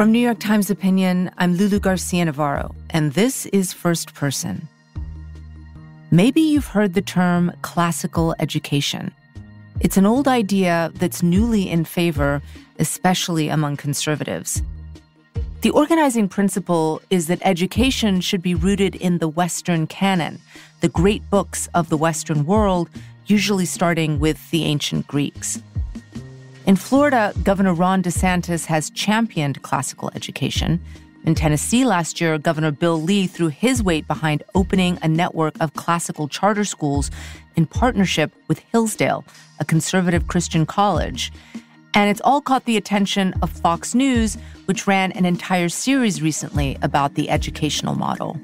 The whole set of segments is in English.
From New York Times Opinion, I'm Lulu Garcia-Navarro, and this is First Person. Maybe you've heard the term classical education. It's an old idea that's newly in favor, especially among conservatives. The organizing principle is that education should be rooted in the Western canon, the great books of the Western world, usually starting with the ancient Greeks. In Florida, Governor Ron DeSantis has championed classical education. In Tennessee last year, Governor Bill Lee threw his weight behind opening a network of classical charter schools in partnership with Hillsdale, a conservative Christian college. And it's all caught the attention of Fox News, which ran an entire series recently about the educational model.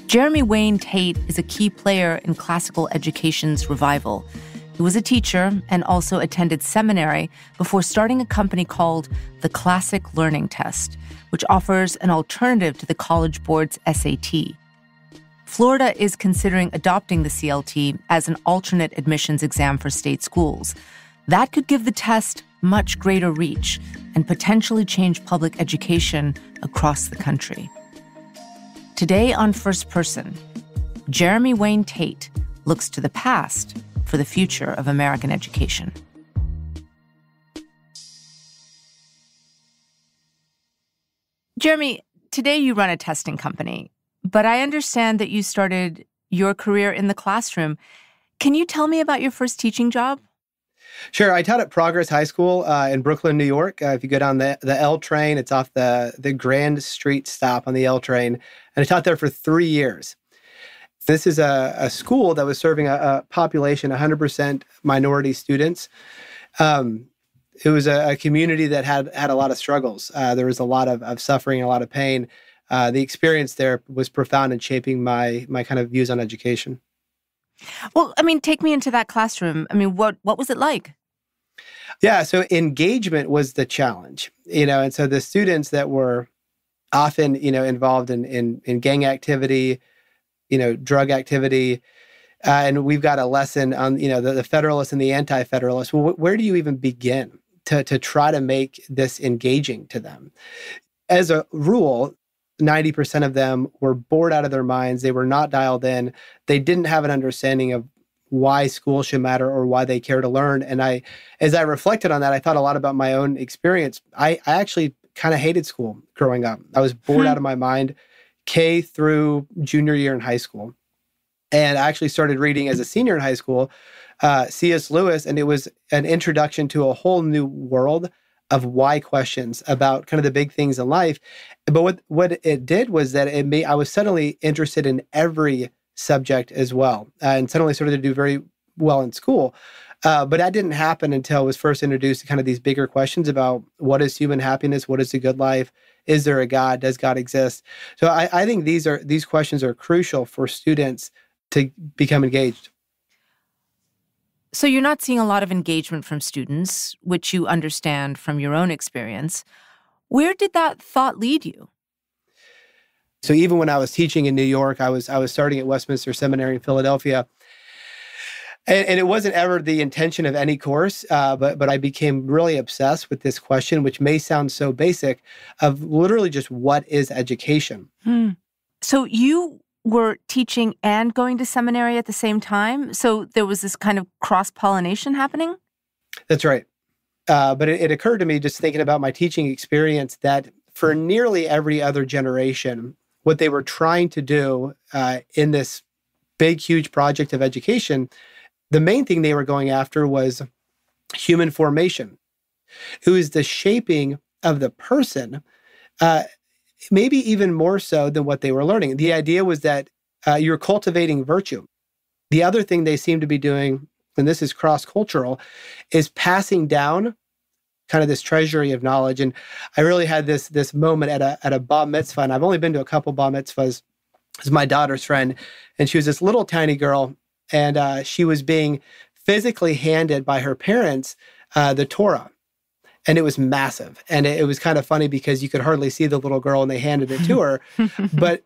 Jeremy Wayne Tate is a key player in classical education's revival. He was a teacher and also attended seminary before starting a company called the Classic Learning Test, which offers an alternative to the College Board's SAT. Florida is considering adopting the CLT as an alternate admissions exam for state schools. That could give the test much greater reach and potentially change public education across the country. Today on First Person, Jeremy Wayne Tate looks to the past for the future of American education. Jeremy, today you run a testing company, but I understand that you started your career in the classroom. Can you tell me about your first teaching job? Sure. I taught at Progress High School in Brooklyn, New York. If you go down the L train, it's off the Grand Street stop on the L train. And I taught there for 3 years. This is a school that was serving a population, 100% minority students. It was a community that had a lot of struggles. There was a lot of suffering, a lot of pain. The experience there was profound in shaping my kind of views on education. Well, take me into that classroom. What was it like? Yeah, so engagement was the challenge, and so the students that were often, involved in gang activity, drug activity. And we've got a lesson on, the Federalists and the Anti-Federalists. Well, where do you even begin to try to make this engaging to them? As a rule, 90% of them were bored out of their minds. They were not dialed in. They didn't have an understanding of why school should matter or why they care to learn. And as I reflected on that, I thought a lot about my own experience. I actually kind of hated school growing up. I was bored out of my mind. K through junior year in high school. And I actually started reading as a senior in high school, C.S. Lewis, and it was an introduction to a whole new world of why questions about kind of the big things in life. But what it did was that I was suddenly interested in every subject as well, and suddenly started to do very well in school. But that didn't happen until I was first introduced to kind of these bigger questions about what is human happiness, what is a good life, is there a God, does God exist? So I think these questions are crucial for students to become engaged. So you're not seeing a lot of engagement from students, which you understand from your own experience. Where did that thought lead you? So even when I was teaching in New York, I was starting at Westminster Seminary in Philadelphia. And it wasn't ever the intention of any course, but I became really obsessed with this question, which may sound so basic, of literally just what is education? So you were teaching and going to seminary at the same time? So there was this kind of cross-pollination happening? That's right. But it occurred to me, just thinking about my teaching experience, that for nearly every other generation, what they were trying to do in this big, huge project of education, the main thing they were going after was human formation. It was the shaping of the person, maybe even more so than what they were learning. The idea was that you're cultivating virtue. The other thing they seem to be doing, and this is cross-cultural, is passing down kind of this treasury of knowledge. And I really had this moment at a bar mitzvah, and I've only been to a couple bar mitzvahs. It's my daughter's friend, and she was this little tiny girl, and she was being physically handed by her parents the Torah. And it was massive. And it was kind of funny because you could hardly see the little girl and they handed it to her. But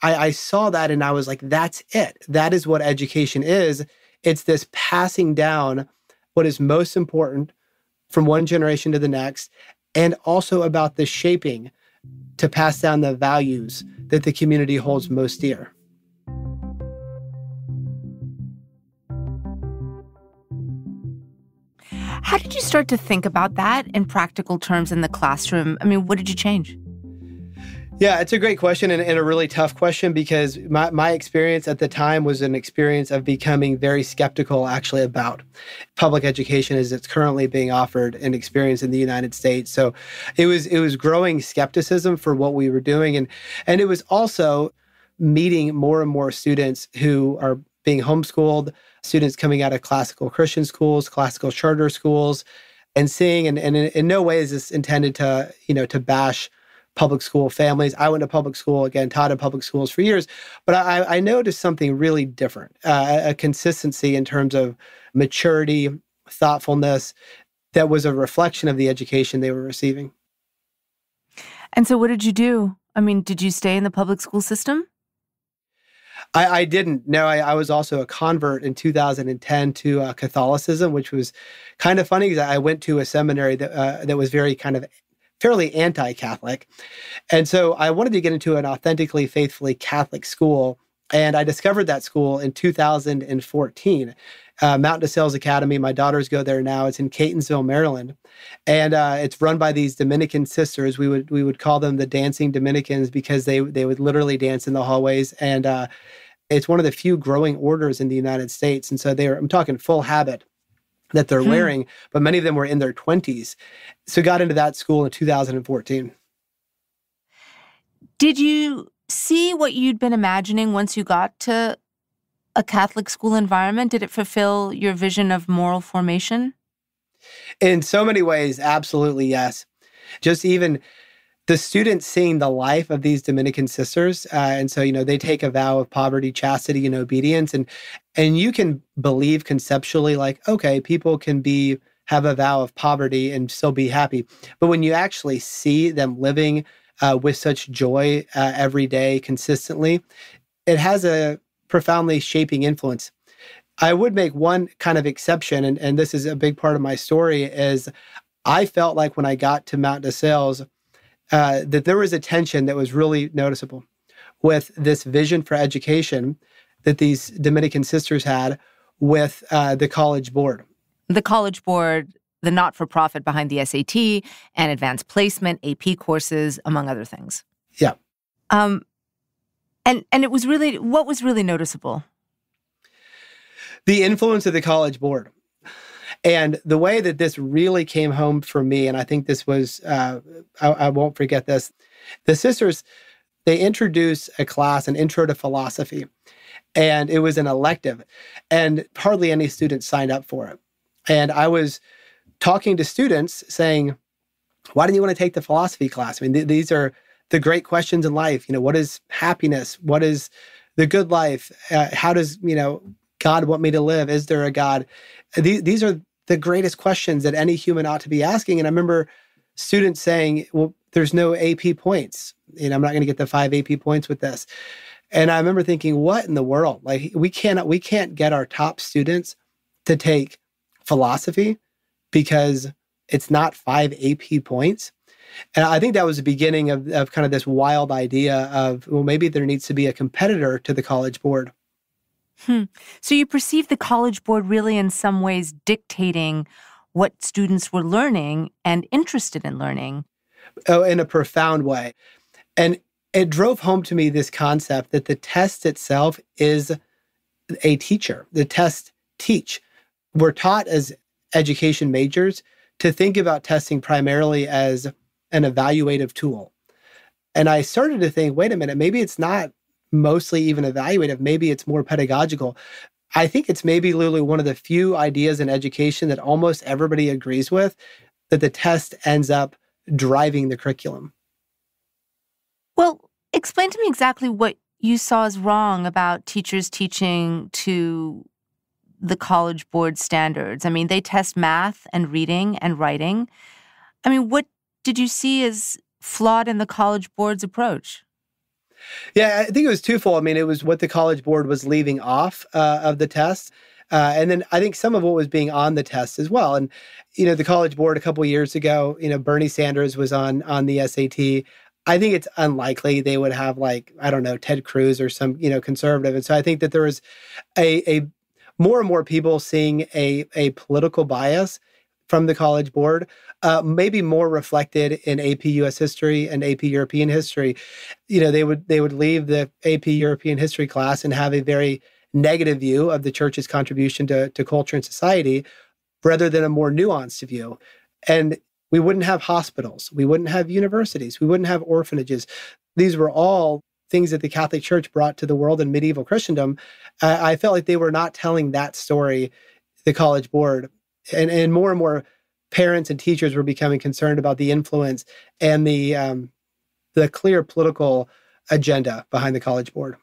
I saw that and I was like, that's it. That is what education is. It's this passing down what is most important from one generation to the next. and also about the shaping to pass down the values that the community holds most dear. How did you start to think about that in practical terms in the classroom? I mean, what did you change? Yeah, it's a great question and a really tough question because my experience at the time was an experience of becoming very skeptical actually about public education as it's currently being offered and experienced in the United States. So it was growing skepticism for what we were doing. And it was also meeting more and more students who are being homeschooled, students coming out of classical Christian schools, classical charter schools, and seeing, and in no way is this intended to, to bash public school families. I went to public school, again, taught in public schools for years, but I noticed something really different, a consistency in terms of maturity, thoughtfulness, that was a reflection of the education they were receiving. And so what did you do? I mean, did you stay in the public school system? I didn't. No, I was also a convert in 2010 to Catholicism, which was kind of funny because I went to a seminary that was very kind of fairly anti-Catholic. And so I wanted to get into an authentically, faithfully Catholic school. And I discovered that school in 2014, Mount DeSantis Academy. My daughters go there now. It's in Catonsville, Maryland. And it's run by these Dominican sisters. We would call them the dancing Dominicans because they would literally dance in the hallways. And it's one of the few growing orders in the United States. And so I'm talking full habit that they're wearing, but many of them were in their 20s. So got into that school in 2014. Did you see what you'd been imagining once you got to a Catholic school environment? Did it fulfill your vision of moral formation? In so many ways, absolutely yes. Just even the students seeing the life of these Dominican sisters. And so, they take a vow of poverty, chastity, and obedience. And you can believe conceptually like, okay, people can have a vow of poverty and still be happy. But when you actually see them living with such joy every day consistently, it has a profoundly shaping influence. I would make one kind of exception, and this is a big part of my story, is I felt like when I got to Mount DeSantis, that there was a tension that was really noticeable with this vision for education that these Dominican sisters had with the College Board. The College Board, the not-for-profit behind the SAT and advanced placement, AP courses, among other things. Yeah. And it was really, what was really noticeable? The influence of the College Board. And the way that this really came home for me, and I think this was, I won't forget this, the sisters, they introduced a class, an intro to philosophy, and it was an elective, and hardly any students signed up for it. And I was talking to students saying, why didn't you want to take the philosophy class? I mean, these are the great questions in life. What is happiness? What is the good life? How does, God want me to live? Is there a God? These are the greatest questions that any human ought to be asking. And I remember students saying, well, there's no AP points. I'm not going to get the 5 AP points with this. And I remember thinking, what in the world? Like, we can't get our top students to take philosophy because it's not 5 AP points. And I think that was the beginning of kind of this wild idea of, well, maybe there needs to be a competitor to the College Board. So you perceive the College Board really in some ways dictating what students were learning and interested in learning. Oh, in a profound way. And it drove home to me this concept that the test itself is a teacher. The tests teach. We're taught as education majors to think about testing primarily as an evaluative tool. And I started to think, wait a minute, maybe it's not mostly even evaluative. Maybe it's more pedagogical. I think it's maybe, Lulu, one of the few ideas in education that almost everybody agrees with, that the test ends up driving the curriculum. Well, explain to me exactly what you saw as wrong about teachers teaching to the College Board standards. I mean, they test math and reading and writing. I mean, what did you see as flawed in the College Board's approach? Yeah, I think it was twofold. I mean, it was what the College Board was leaving off of the test. And then I think some of what was being on the test as well. And, the College Board a couple of years ago, Bernie Sanders was on the SAT. I think it's unlikely they would have I don't know, Ted Cruz or some, conservative. And so I think that there was a more and more people seeing a political bias from the College Board, maybe more reflected in AP US history and AP European history. They would leave the AP European history class and have a very negative view of the church's contribution to culture and society, rather than a more nuanced view. And we wouldn't have hospitals. We wouldn't have universities. We wouldn't have orphanages. These were all things that the Catholic Church brought to the world in medieval Christendom. I felt like they were not telling that story, the College Board. And more parents and teachers were becoming concerned about the influence and the clear political agenda behind the College Board.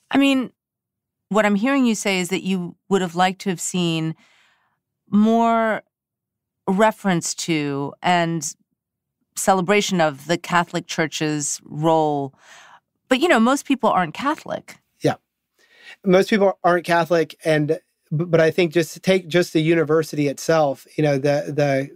I mean, what I'm hearing you say is that you would have liked to have seen more reference to and celebration of the Catholic Church's role. But, most people aren't Catholic. Yeah. Most people aren't Catholic. But I think just to take just the university itself, the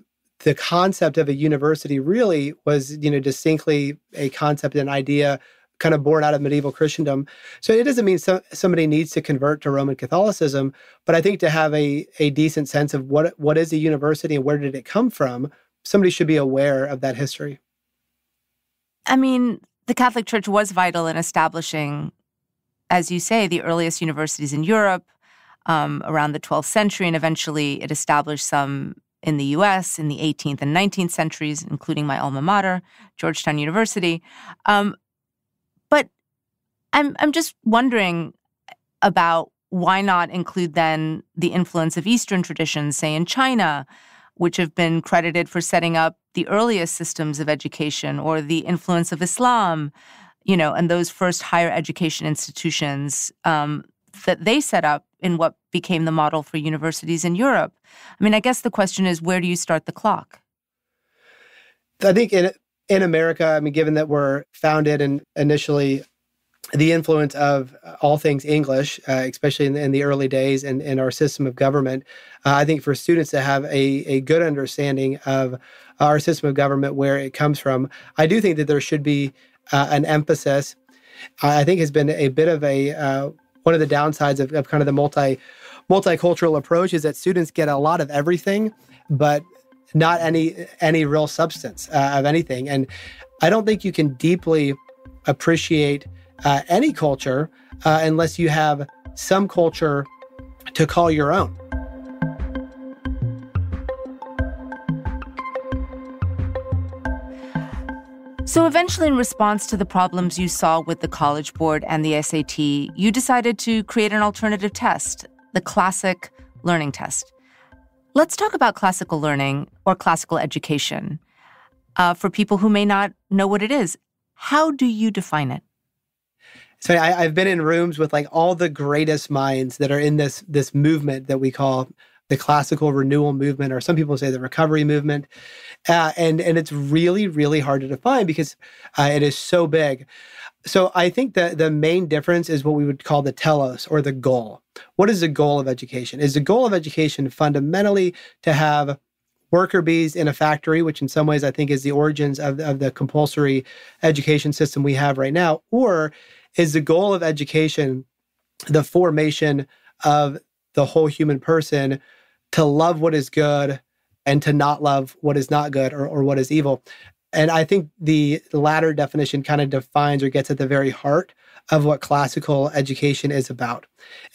concept of a university really was, distinctly a concept, an idea kind of born out of medieval Christendom. So it doesn't mean somebody needs to convert to Roman Catholicism, but I think to have a decent sense of what is a university and where did it come from, somebody should be aware of that history. I mean, the Catholic Church was vital in establishing, as you say, the earliest universities in Europe around the 12th century, and eventually it established some in the U.S. in the 18th and 19th centuries, including my alma mater, Georgetown University. But I'm just wondering about why not include then the influence of Eastern traditions, say in China, which have been credited for setting up the earliest systems of education, or the influence of Islam, and those first higher education institutions that they set up in what became the model for universities in Europe. I mean, I guess the question is, where do you start the clock? I think in America, I mean, given that we're founded and initially the influence of all things English, especially in the early days and in our system of government, I think for students to have a good understanding of our system of government, where it comes from, I do think that there should be an emphasis. I think has been a bit of one of the downsides of kind of the multicultural approach is that students get a lot of everything, but not any real substance of anything. And I don't think you can deeply appreciate any culture unless you have some culture to call your own. So eventually, in response to the problems you saw with the College Board and the SAT, you decided to create an alternative test, the classic learning test. Let's talk about classical learning or classical education. For people who may not know what it is, how do you define it? So I've been in rooms with all the greatest minds that are in this movement that we call the classical renewal movement, or some people say the recovery movement. And it's really, really hard to define because it is so big. So I think that the main difference is what we would call the telos, or the goal. What is the goal of education? Is the goal of education fundamentally to have worker bees in a factory, which in some ways I think is the origins of the compulsory education system we have right now? Or is the goal of education the formation of the whole human person to love what is good and to not love what is not good or what is evil? And I think the latter definition kind of defines or gets at the very heart of what classical education is about.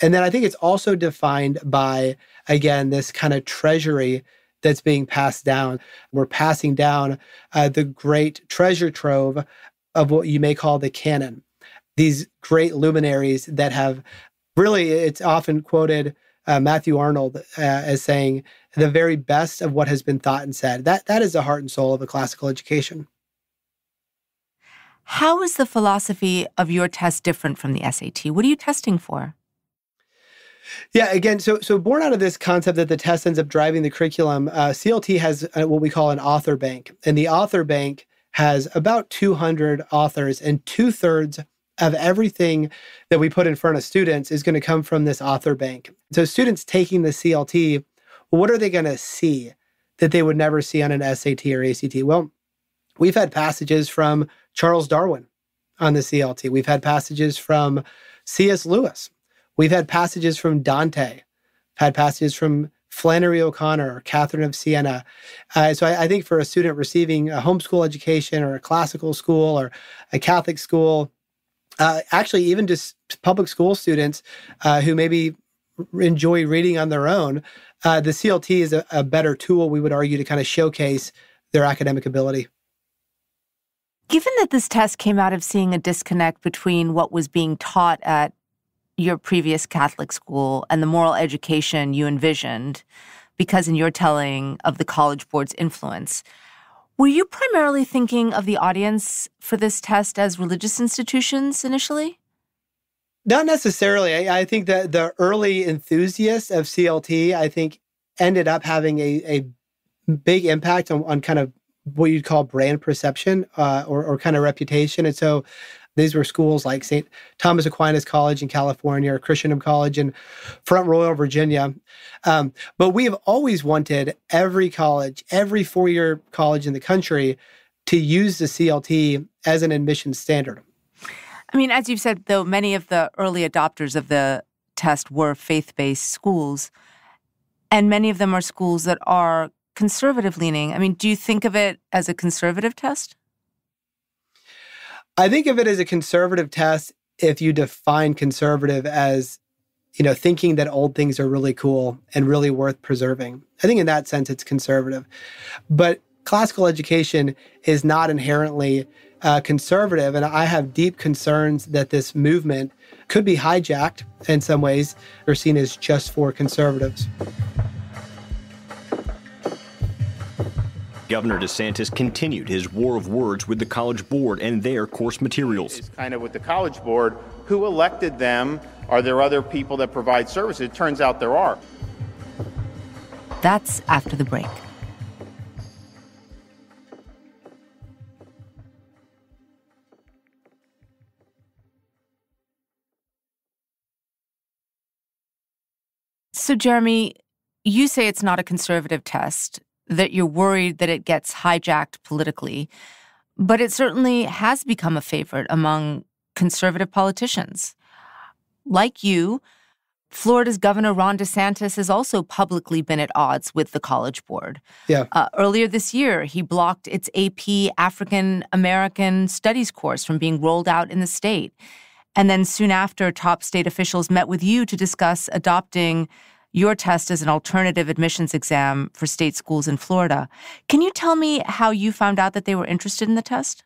And then I think it's also defined by, again, this kind of treasury that's being passed down. We're passing down the great treasure trove of what you may call the canon. These great luminaries that have really, it's often quoted Matthew Arnold as saying, the very best of what has been thought and said. That is the heart and soul of a classical education. How is the philosophy of your test different from the SAT? What are you testing for? Yeah, again, so born out of this concept that the test ends up driving the curriculum, CLT has what we call an author bank. And the author bank has about 200 authors, and 2/3 of everything that we put in front of students is going to come from this author bank. So students taking the CLT, what are they going to see that they would never see on an SAT or ACT? Well, we've had passages from Charles Darwin on the CLT. We've had passages from C.S. Lewis. We've had passages from Dante, had passages from Flannery O'Connor or Catherine of Siena. So I think for a student receiving a homeschool education or a classical school or a Catholic school, actually even just public school students who maybe enjoy reading on their own, the CLT is a better tool, we would argue, to kind of showcase their academic ability. Given that this test came out of seeing a disconnect between what was being taught at your previous Catholic school and the moral education you envisioned, because in your telling of the College Board's influence, were you primarily thinking of the audience for this test as religious institutions initially? Not necessarily. I think that the early enthusiasts of CLT, I think, ended up having a big impact on kind of what you'd call brand perception or kind of reputation. And so these were schools like St. Thomas Aquinas College in California or Christendom College in Front Royal, Virginia. But we have always wanted every college, every four-year college in the country to use the CLT as an admission standard. I mean, as you've said, though, many of the early adopters of the test were faith-based schools, and many of them are schools that are conservative-leaning. I mean, do you think of it as a conservative test? I think of it as a conservative test if you define conservative as, thinking that old things are really cool and really worth preserving. I think in that sense, it's conservative. But classical education is not inherently conservative, and I have deep concerns that this movement could be hijacked in some ways or seen as just for conservatives. Governor DeSantis continued his war of words with the College Board and their course materials. It's kind of with the College Board, who elected them? Are there other people that provide services? It turns out there are. That's after the break. So, Jeremy, you say it's not a conservative test, that you're worried that it gets hijacked politically, but it certainly has become a favorite among conservative politicians. Like you, Florida's Governor Ron DeSantis has also publicly been at odds with the College Board. Yeah. Earlier this year, he blocked its AP African American Studies course from being rolled out in the state. And then soon after, top state officials met with you to discuss adopting your test as an alternative admissions exam for state schools in Florida. Can you tell me how you found out that they were interested in the test?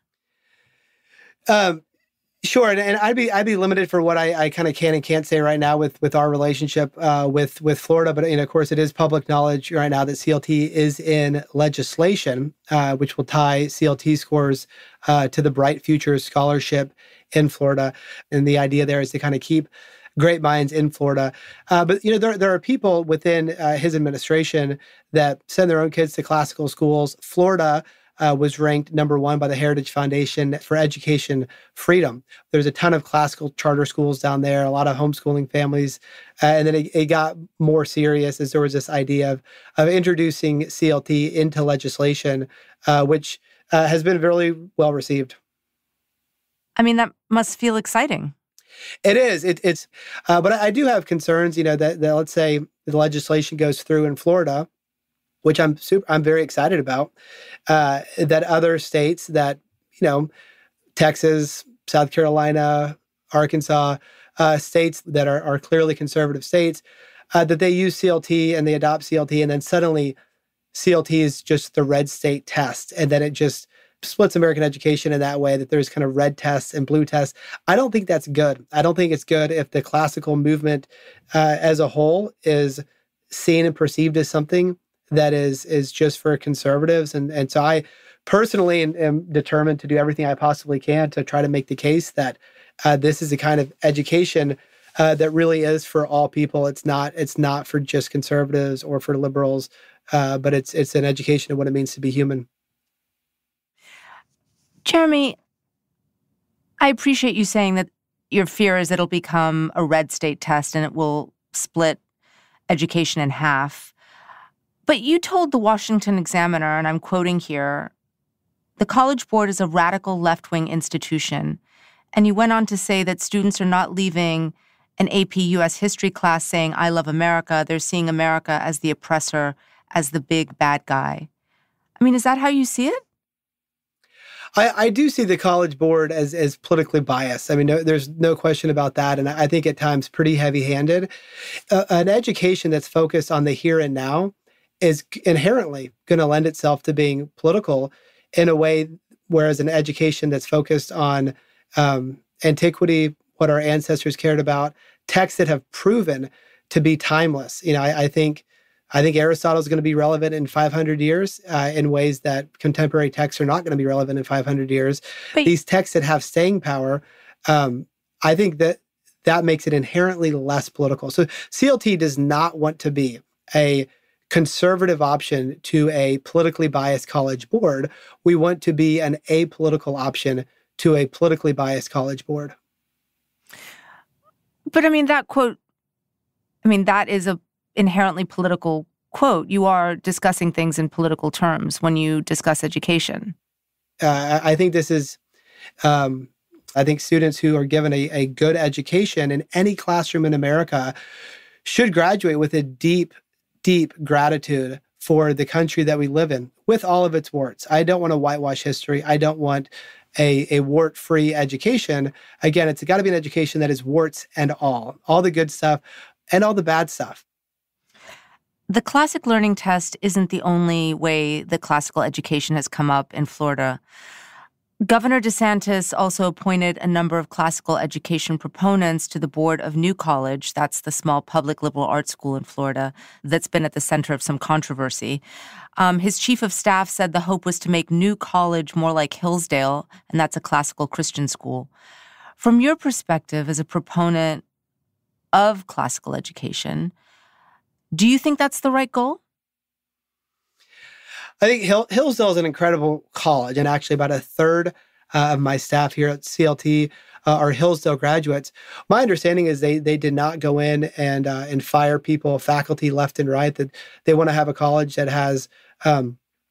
Sure, and I'd be limited for what I kind of can and can't say right now with our relationship with Florida. But of course, it is public knowledge right now that CLT is in legislation, which will tie CLT scores to the Bright Futures Scholarship in Florida. And the idea there is to kind of keep great minds in Florida. But there are people within his administration that send their own kids to classical schools. Florida was ranked number 1 by the Heritage Foundation for Education Freedom. There's a ton of classical charter schools down there, a lot of homeschooling families. And then it got more serious as there was this idea of introducing CLT into legislation, which has been very well received. I mean, that must feel exciting. It is. But I do have concerns, that let's say the legislation goes through in Florida, which I'm very excited about, that other states that, Texas, South Carolina, Arkansas, states that are clearly conservative states, that they use CLT and they adopt CLT, and then suddenly CLT is just the red state test, and then it just splits American education in that way, that there's kind of red tests and blue tests. I don't think that's good. I don't think it's good if the classical movement as a whole is seen and perceived as something that is just for conservatives. And so I personally am determined to do everything I possibly can to try to make the case that this is a kind of education that really is for all people. It's not for just conservatives or for liberals, but it's an education of what it means to be human. Jeremy, I appreciate you saying that your fear is it'll become a red state test and it will split education in half. But you told the Washington Examiner, and I'm quoting here, the College Board is a radical left-wing institution. And you went on to say that students are not leaving an AP U.S. history class saying, I love America. They're seeing America as the oppressor, as the big bad guy. I mean, is that how you see it? I do see the College Board as politically biased. I mean, there's no question about that. And I think at times pretty heavy-handed. An education that's focused on the here and now is inherently going to lend itself to being political in a way, whereas an education that's focused on antiquity, what our ancestors cared about, texts that have proven to be timeless. I think Aristotle is going to be relevant in 500 years in ways that contemporary texts are not going to be relevant in 500 years. But these texts that have staying power, I think that makes it inherently less political. So CLT does not want to be a conservative option to a politically biased college board. We want to be an apolitical option to a politically biased college board. But I mean, that quote, that is a inherently political quote. You are discussing things in political terms when you discuss education. I think this is, I think students who are given a good education in any classroom in America should graduate with a deep, deep gratitude for the country that we live in, with all of its warts. I don't want to whitewash history. I don't want a wart-free education. Again, it's got to be an education that is warts and all the good stuff and all the bad stuff. The classic learning test isn't the only way that classical education has come up in Florida. Governor DeSantis also appointed a number of classical education proponents to the board of New College. That's the small public liberal arts school in Florida that's been at the center of some controversy. His chief of staff said the hope was to make New College more like Hillsdale, and that's a classical Christian school. From your perspective as a proponent of classical education, do you think that's the right goal? I think Hillsdale is an incredible college, and actually about a third of my staff here at CLT are Hillsdale graduates. My understanding is they did not go in and fire people, faculty left and right, that they want to have a college that has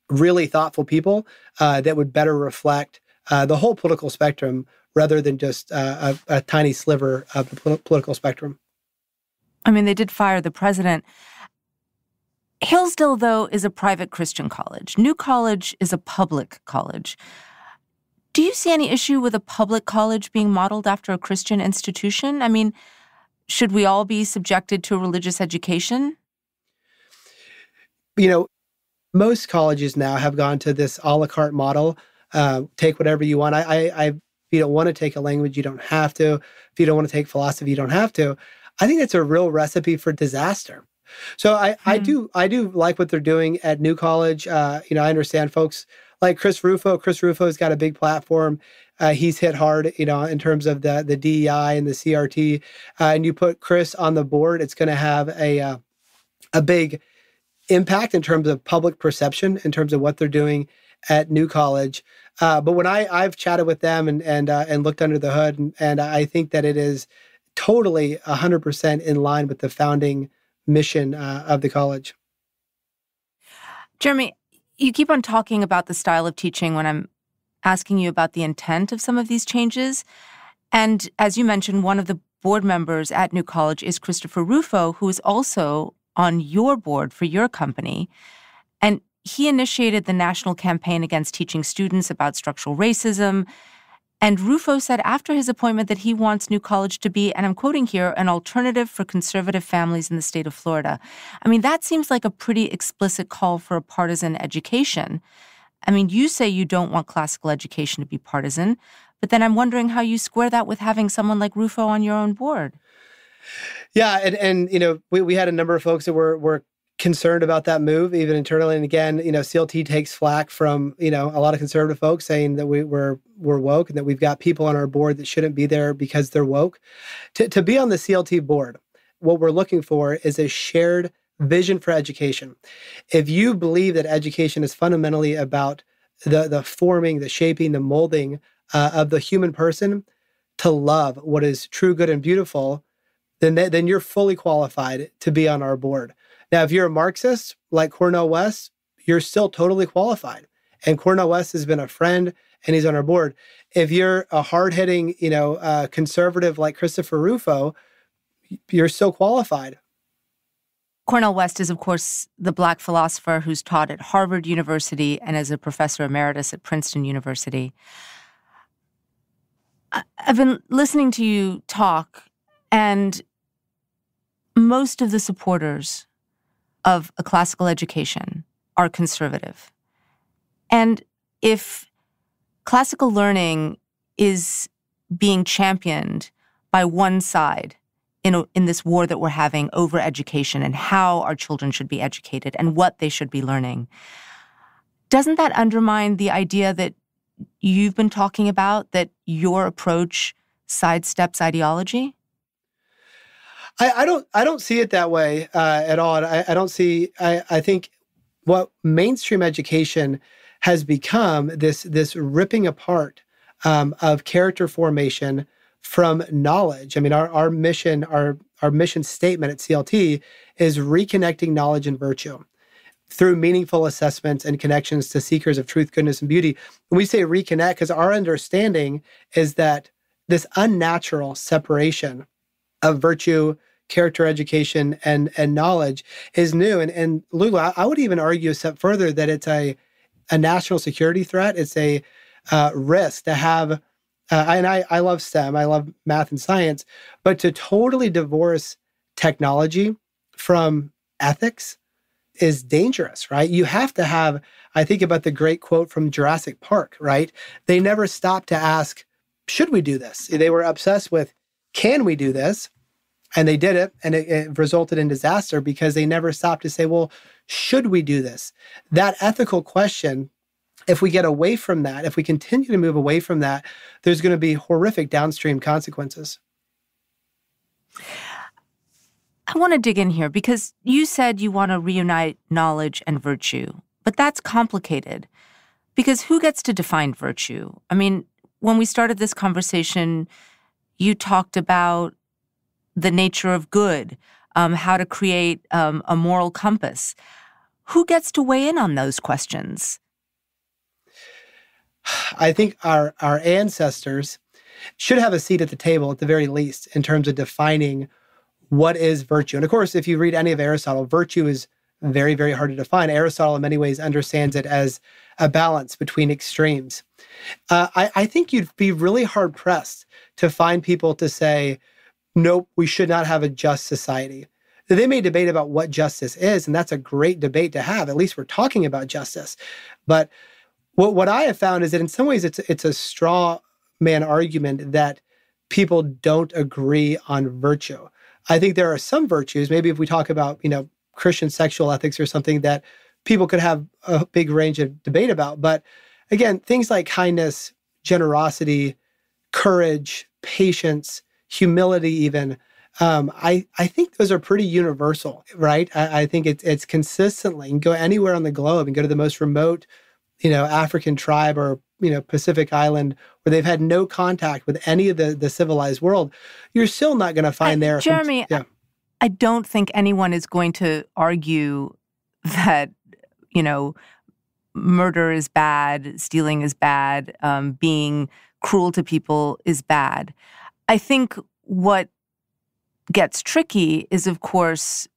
really thoughtful people that would better reflect the whole political spectrum rather than just a tiny sliver of the political spectrum. I mean, they did fire the president. Hillsdale, though, is a private Christian college. New College is a public college. Do you see any issue with a public college being modeled after a Christian institution? I mean, should we all be subjected to a religious education? Most colleges now have gone to this a la carte model. Take whatever you want. If you don't want to take a language, you don't have to. If you don't want to take philosophy, you don't have to. I think it's a real recipe for disaster. So I do like what they're doing at New College. I understand folks like Chris Rufo. Chris Rufo's got a big platform. He's hit hard, in terms of the DEI and the CRT. And you put Chris on the board, it's going to have a big impact in terms of public perception, in terms of what they're doing at New College. But when I've chatted with them and looked under the hood, and I think that it is totally 100% in line with the founding mission of the college. Jeremy, you keep on talking about the style of teaching when I'm asking you about the intent of some of these changes. And as you mentioned, one of the board members at New College is Christopher Rufo, who is also on your board for your company. And he initiated the national campaign against teaching students about structural racism. And Rufo said after his appointment that he wants New College to be, and I'm quoting here, an alternative for conservative families in the state of Florida. I mean, that seems like a pretty explicit call for a partisan education. I mean, you say you don't want classical education to be partisan, but then I'm wondering how you square that with having someone like Rufo on your own board. Yeah, and we had a number of folks that were concerned about that move, even internally. And again, CLT takes flack from, a lot of conservative folks saying that we're woke and that we've got people on our board that shouldn't be there because they're woke. To be on the CLT board, what we're looking for is a shared vision for education. If you believe that education is fundamentally about the forming, the shaping, the molding of the human person, to love what is true, good, and beautiful, then you're fully qualified to be on our board. Now, if you're a Marxist like Cornel West, you're still totally qualified. And Cornel West has been a friend, and he's on our board. If you're a hard-hitting, conservative like Christopher Rufo, you're still qualified. Cornel West is, of course, the Black philosopher who's taught at Harvard University and as a professor emeritus at Princeton University. I've been listening to you talk, and most of the supporters of a classical education are conservative. And if classical learning is being championed by one side in this war that we're having over education and how our children should be educated and what they should be learning, doesn't that undermine the idea that you've been talking about, that your approach sidesteps ideology? I don't see it that way at all. I think what mainstream education has become this ripping apart of character formation from knowledge. I mean, our mission statement at CLT is reconnecting knowledge and virtue through meaningful assessments and connections to seekers of truth, goodness, and beauty. When we say reconnect, because our understanding is that this unnatural separation of virtue, character education, and knowledge is new. And Lulu, I would even argue a step further that it's a national security threat. It's a risk to have, and I love STEM, I love math and science, but to totally divorce technology from ethics is dangerous, right? You have to have, I think about the great quote from Jurassic Park, right? They never stopped to ask, should we do this? They were obsessed with, can we do this? And they did it, and it resulted in disaster because they never stopped to say, well, should we do this? That ethical question, if we get away from that, if we continue to move away from that, there's going to be horrific downstream consequences. I want to dig in here because you said you want to reunite knowledge and virtue, but that's complicated because who gets to define virtue? I mean, when we started this conversation, you talked about the nature of good, how to create a moral compass. Who gets to weigh in on those questions? I think our ancestors should have a seat at the table at the very least in terms of defining what is virtue. And of course, if you read any of Aristotle, virtue is very, very hard to define. Aristotle in many ways understands it as a balance between extremes. I think you'd be really hard pressed to find people to say, nope, we should not have a just society. They may debate about what justice is, and that's a great debate to have. At least we're talking about justice. But what I have found is that in some ways it's a straw man argument that people don't agree on virtue. I think there are some virtues, maybe if we talk about, Christian sexual ethics or something, that people could have a big range of debate about. But again, things like kindness, generosity, courage, patience, humility even, I think those are pretty universal, right? I think it's consistently, you can go anywhere on the globe and go to the most remote, African tribe or, Pacific island where they've had no contact with any of the civilized world. You're still not going to find there. Jeremy, I don't think anyone is going to argue that, murder is bad, stealing is bad, being cruel to people is bad. I think what gets tricky is, of course,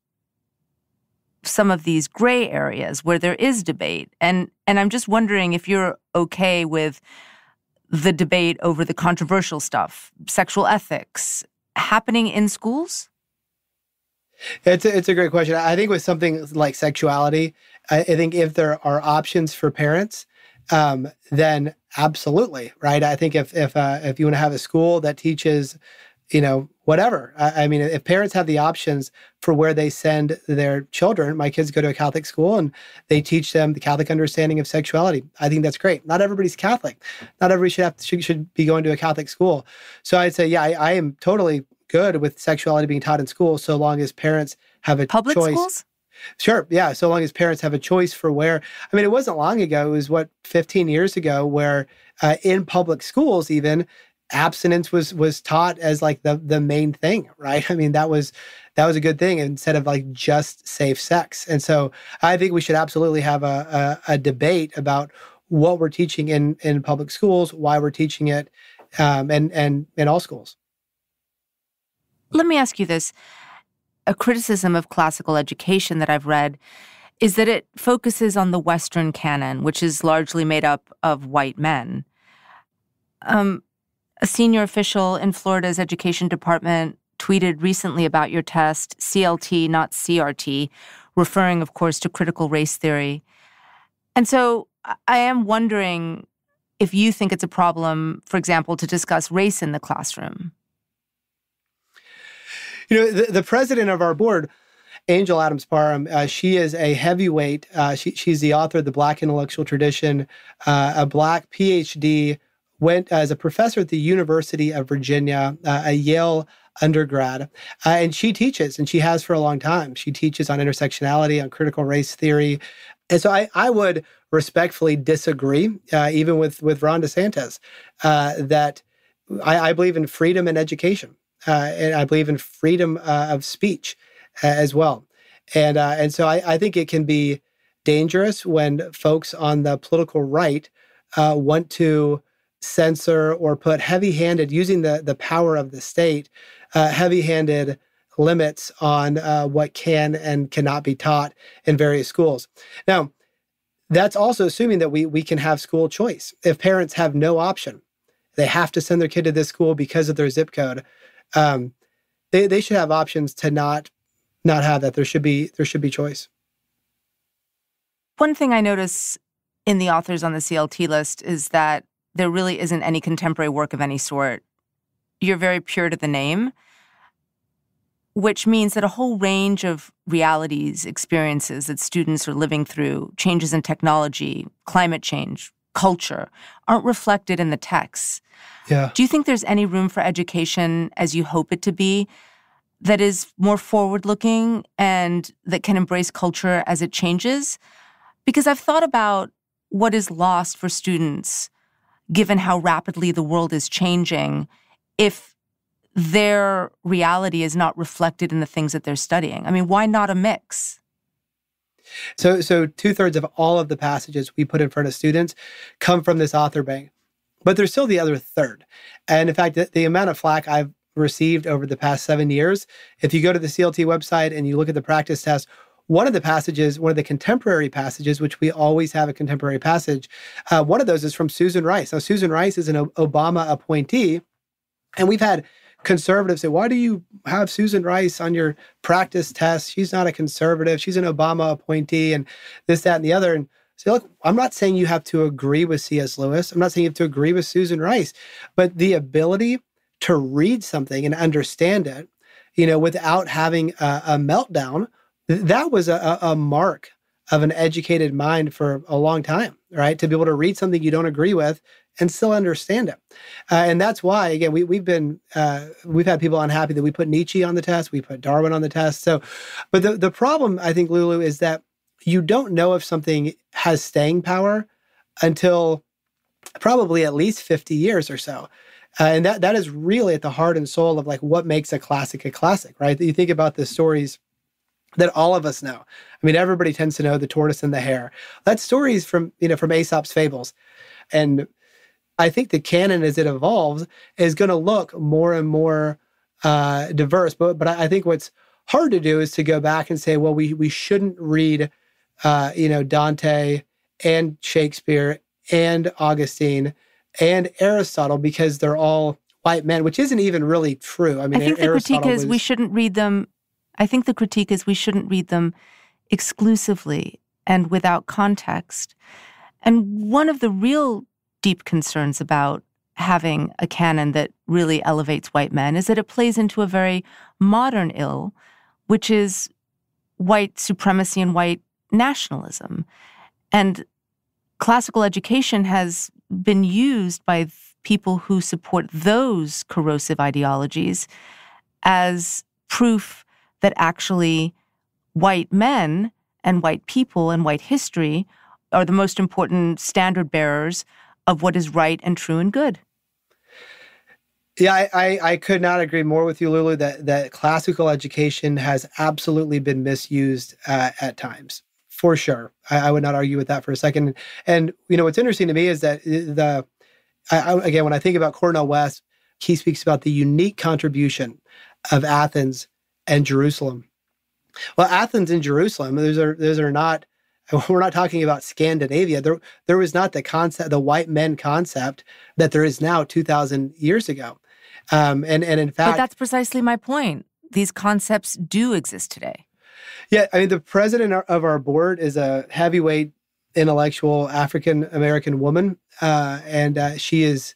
some of these gray areas where there is debate. And I'm just wondering if you're okay with the debate over the controversial stuff, sexual ethics, happening in schools? It's a great question. I think with something like sexuality, I think if there are options for parents, then absolutely, right? I think if you want to have a school that teaches, whatever. I mean, if parents have the options for where they send their children, my kids go to a Catholic school and they teach them the Catholic understanding of sexuality. I think that's great. Not everybody's Catholic. Not everybody should be going to a Catholic school. So I'd say, yeah, I am totally good with sexuality being taught in school so long as parents have a Public choice. Schools? Sure. Yeah. So long as parents have a choice for where, I mean, it wasn't long ago. It was 15 years ago where in public schools even, abstinence was taught as like the main thing, right? I mean, that was a good thing instead of like just safe sex. And so I think we should absolutely have a debate about what we're teaching in public schools, why we're teaching it, and in all schools. Let me ask you this. A criticism of classical education that I've read is that it focuses on the Western canon, which is largely made up of white men. A senior official in Florida's education department tweeted recently about your test, CLT, not CRT, referring, of course, to critical race theory. And so I am wondering if you think it's a problem, for example, to discuss race in the classroom. You know, the president of our board, Angel Adams-Parham, she is a heavyweight. She's the author of The Black Intellectual Tradition, a Black PhD, went as a professor at the University of Virginia, a Yale undergrad. And she teaches, and she has for a long time. She teaches on intersectionality, on critical race theory. And so I would respectfully disagree, even with Ron DeSantis, that I believe in freedom in education. And I believe in freedom of speech as well. And so I think it can be dangerous when folks on the political right want to censor or put heavy-handed, using the power of the state, heavy-handed limits on what can and cannot be taught in various schools. Now, that's also assuming that we can have school choice. If parents have no option, they have to send their kid to this school because of their zip code, they should have options to not have that. There should be choice. One thing I notice in the authors on the CLT list is that there really isn't any contemporary work of any sort. You're very pure to the name, which means that a whole range of realities, experiences that students are living through, changes in technology, climate change, culture, aren't reflected in the texts. Yeah. Do you think there's any room for education, as you hope it to be, that is more forward-looking and that can embrace culture as it changes? Because I've thought about what is lost for students, given how rapidly the world is changing, if their reality is not reflected in the things that they're studying. I mean, why not a mix? So 2/3 of all of the passages we put in front of students come from this author bank. But there's still the other third. And in fact, the amount of flack I've received over the past 7 years, if you go to the CLT website and you look at the practice test, one of the passages, one of the contemporary passages, which we always have a contemporary passage, one of those is from Susan Rice. Now, Susan Rice is an Obama appointee, and we've had conservatives say, why do you have Susan Rice on your practice test? She's not a conservative. She's an Obama appointee, and this, that, and the other. And say, look, I'm not saying you have to agree with C.S. Lewis. I'm not saying you have to agree with Susan Rice, but the ability to read something and understand it, without having a meltdown, that was a mark of an educated mind for a long time, right? To be able to read something you don't agree with and still understand it. And that's why, again, we've had people unhappy that we put Nietzsche on the test, we put Darwin on the test. So, but the problem, I think, Lulu, is that you don't know if something has staying power until probably at least 50 years or so. And that is really at the heart and soul of like what makes a classic, right? You think about the stories that all of us know. I mean, everybody tends to know the tortoise and the hare. That's stories from Aesop's fables. And I think the canon as it evolves is going to look more and more diverse. But I think what's hard to do is to go back and say, well, we shouldn't read, Dante and Shakespeare and Augustine and Aristotle because they're all white men, which isn't even really true. I mean, I think the critique is we shouldn't read them. I think the critique is we shouldn't read them exclusively and without context. And one of the real deep concerns about having a canon that really elevates white men is that it plays into a very modern ill, which is white supremacy and white nationalism. And classical education has been used by people who support those corrosive ideologies as proof that actually white men and white people and white history are the most important standard bearers of what is right and true and good. Yeah, I could not agree more with you, Lulu, that classical education has absolutely been misused at times, for sure. I would not argue with that for a second. And, what's interesting to me is that again, when I think about Cornel West, he speaks about the unique contribution of Athens and Jerusalem. Well, Athens and Jerusalem, those are not, we're not talking about Scandinavia. There was not the white men concept that there is now 2,000 years ago. And in fact, but that's precisely my point. These concepts do exist today. Yeah, I mean, the president of our board is a heavyweight intellectual African-American woman, and she is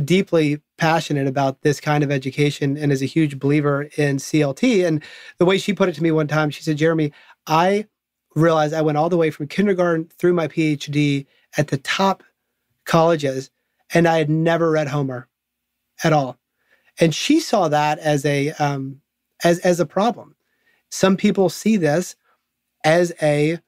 deeply passionate about this kind of education and is a huge believer in CLT. And the way she put it to me one time, she said, Jeremy, I realized I went all the way from kindergarten through my PhD at the top colleges, and I had never read Homer at all. And she saw that as a problem. Some people see this as a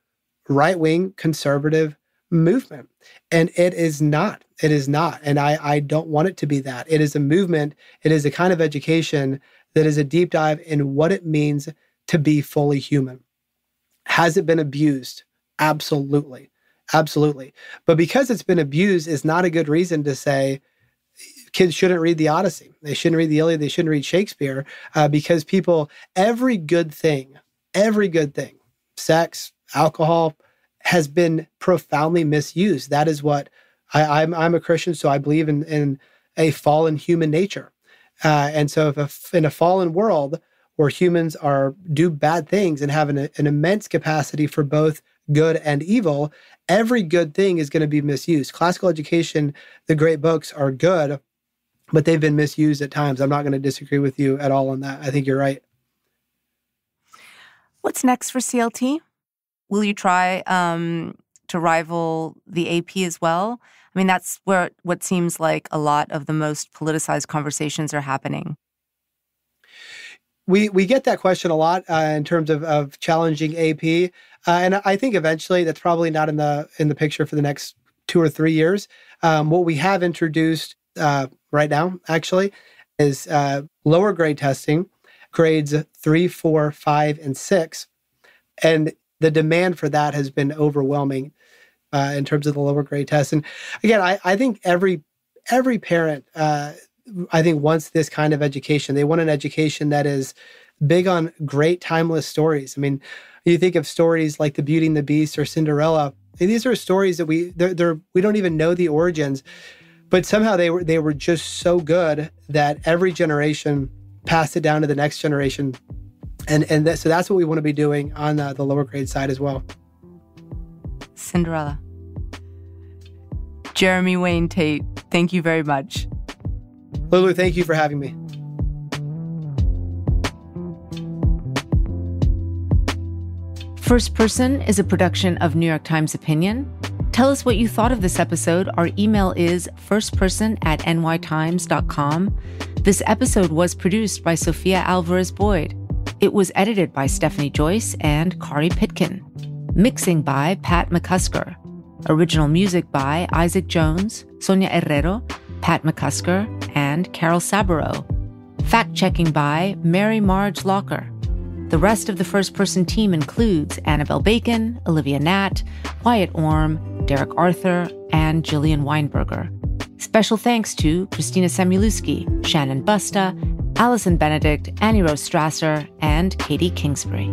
right-wing conservative movement, and it is not. It is not, and I don't want it to be that. It is a movement. It is a kind of education that is a deep dive in what it means to be fully human. Has it been abused? Absolutely. Absolutely. But because it's been abused is not a good reason to say kids shouldn't read the Odyssey. They shouldn't read the Iliad. They shouldn't read Shakespeare because every good thing, sex, alcohol, has been profoundly misused. That is what I'm a Christian, so I believe in a fallen human nature. And so if in a fallen world where humans do bad things and have an immense capacity for both good and evil, every good thing is going to be misused. Classical education, the great books are good, but they've been misused at times. I'm not going to disagree with you at all on that. I think you're right. What's next for CLT? Will you try to rival the AP as well? I mean, that's where what seems like a lot of the most politicized conversations are happening. We get that question a lot in terms of challenging AP, and I think eventually that's probably not in the picture for the next 2 or 3 years. What we have introduced right now, actually, is lower grade testing, grades 3, 4, 5, and 6, and the demand for that has been overwhelming in terms of the lower grade tests. And again, I think every parent, I think, wants this kind of education. They want an education that is big on great timeless stories. I mean, you think of stories like The Beauty and the Beast or Cinderella. These are stories that we don't even know the origins, but somehow they were just so good that every generation passed it down to the next generation. So that's what we want to be doing on the lower grade side as well. Cinderella. Jeremy Wayne Tate, thank you very much. Lulu, thank you for having me. First Person is a production of New York Times Opinion. Tell us what you thought of this episode. Our email is firstperson@nytimes.com. This episode was produced by Sophia Alvarez-Boyd. It was edited by Stephanie Joyce and Kari Pitkin. Mixing by Pat McCusker. Original music by Isaac Jones, Sonia Herrero, Pat McCusker, and Carol Saburo. Fact-checking by Mary Marge Locker. The rest of the First Person team includes Annabelle Bacon, Olivia Natt, Wyatt Orm, Derek Arthur, and Jillian Weinberger. Special thanks to Christina Samuelewski, Shannon Busta, Allison Benedict, Annie Rose Strasser, and Katie Kingsbury.